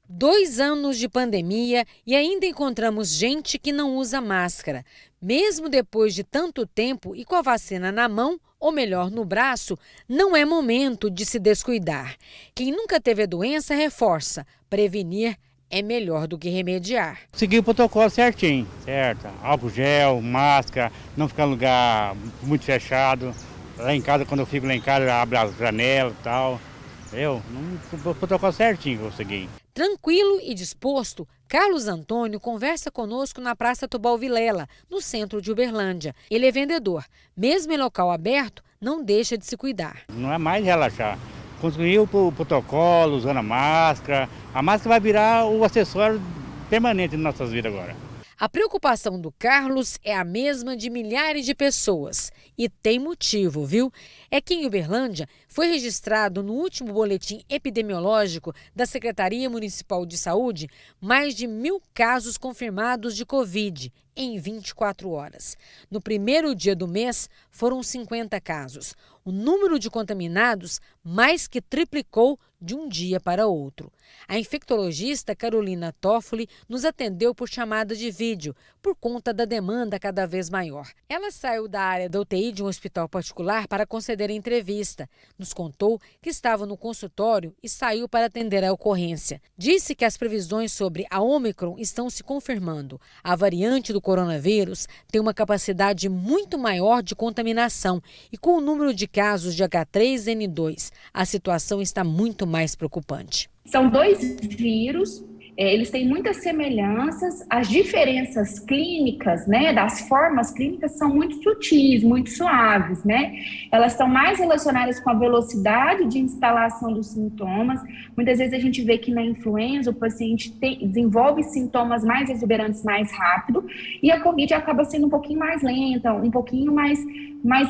2 anos de pandemia e ainda encontramos gente que não usa máscara. Mesmo depois de tanto tempo e com a vacina na mão, ou melhor, no braço, não é momento de se descuidar. Quem nunca teve a doença reforça: prevenir é melhor do que remediar. Seguir o protocolo certinho, certo? Álcool gel, máscara, não ficar em lugar muito fechado. Lá em casa, quando eu fico lá em casa, eu abro as janelas e tal. O protocolo certinho que eu segui. Tranquilo e disposto, Carlos Antônio conversa conosco na Praça Tubal Vilela, no centro de Uberlândia. Ele é vendedor. Mesmo em local aberto, não deixa de se cuidar. Não é mais relaxar. Construir o protocolo, usando a máscara vai virar o acessório permanente em nossas vidas agora. A preocupação do Carlos é a mesma de milhares de pessoas. E tem motivo, viu? É que em Uberlândia foi registrado no último boletim epidemiológico da Secretaria Municipal de Saúde mais de 1.000 casos confirmados de Covid em 24 horas. No primeiro dia do mês, foram 50 casos. O número de contaminados mais que triplicou de um dia para outro. A infectologista Carolina Toffoli nos atendeu por chamada de vídeo, por conta da demanda cada vez maior. Ela saiu da área da UTI de um hospital particular para conceder a entrevista. Nos contou que estava no consultório e saiu para atender a ocorrência. Disse que as previsões sobre a Ômicron estão se confirmando. A variante do coronavírus tem uma capacidade muito maior de contaminação e com o número de casos de H3N2, a situação está muito mais preocupante. São 2 vírus, eles têm muitas semelhanças, as diferenças clínicas, né, das formas clínicas são muito sutis, muito suaves, né? Elas estão mais relacionadas com a velocidade de instalação dos sintomas. Muitas vezes a gente vê que na influenza o paciente desenvolve sintomas mais exuberantes mais rápido e a Covid acaba sendo um pouquinho mais lenta, um pouquinho mais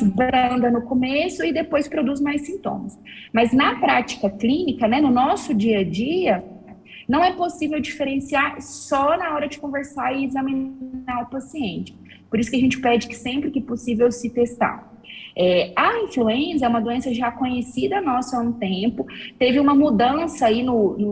branda no começo e depois produz mais sintomas. Mas na prática clínica, né, no nosso dia a dia, não é possível diferenciar só na hora de conversar e examinar o paciente. Por isso que a gente pede que sempre que possível se testar. A influenza é uma doença já conhecida nossa há um tempo, teve uma mudança aí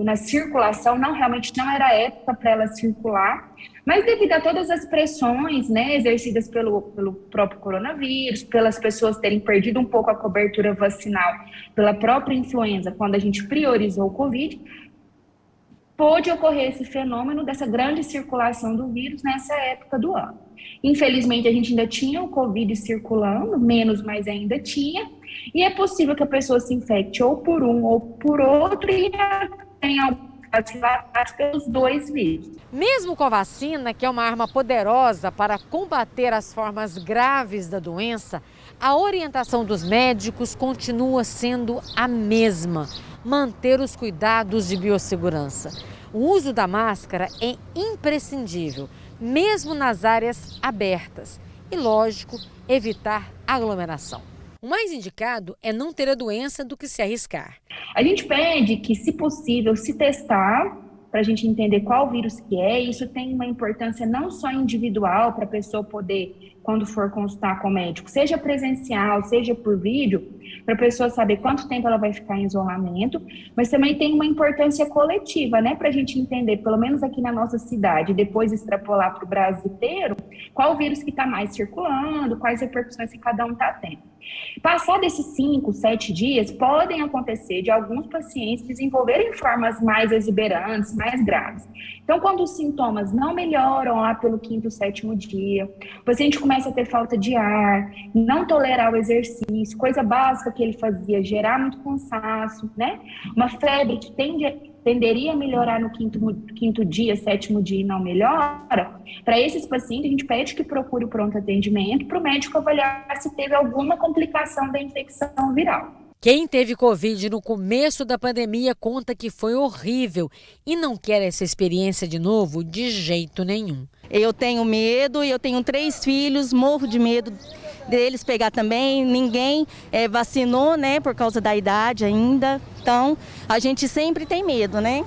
na circulação, realmente não era época para ela circular, mas devido a todas as pressões, né, exercidas pelo próprio coronavírus, pelas pessoas terem perdido um pouco a cobertura vacinal pela própria influenza, quando a gente priorizou o Covid, pôde ocorrer esse fenômeno dessa grande circulação do vírus nessa época do ano. Infelizmente, a gente ainda tinha o Covid circulando, menos, mas ainda tinha, e é possível que a pessoa se infecte ou por um ou por outro e tenha pelos 2 vírus. Mesmo com a vacina, que é uma arma poderosa para combater as formas graves da doença, a orientação dos médicos continua sendo a mesma: manter os cuidados de biossegurança. O uso da máscara é imprescindível, mesmo nas áreas abertas. E, lógico, evitar aglomeração. O mais indicado é não ter a doença do que se arriscar. A gente pede que, se possível, se testar para a gente entender qual vírus que é. Isso tem uma importância não só individual para a pessoa poder, quando for consultar com o médico, seja presencial, seja por vídeo, para a pessoa saber quanto tempo ela vai ficar em isolamento, mas também tem uma importância coletiva, né, para a gente entender, pelo menos aqui na nossa cidade, depois extrapolar para o Brasil inteiro, qual vírus que está mais circulando, quais repercussões que cada um está tendo. Passado esses 5, 7 dias, podem acontecer de alguns pacientes desenvolverem formas mais exuberantes, mais graves. Então, quando os sintomas não melhoram lá pelo 5º, 7º dia, o paciente começa a ter falta de ar, não tolerar o exercício, coisa básica que ele fazia, gerar muito cansaço, né? Uma febre que tenderia a melhorar no 5º dia, 7º dia e não melhora. Para esses pacientes, a gente pede que procure o pronto atendimento para o médico avaliar se teve alguma complicação da infecção viral. Quem teve Covid no começo da pandemia conta que foi horrível e não quer essa experiência de novo de jeito nenhum. Eu tenho medo e eu tenho 3 filhos, morro de medo deles pegar também. Ninguém vacinou, né, por causa da idade ainda. Então, a gente sempre tem medo, né?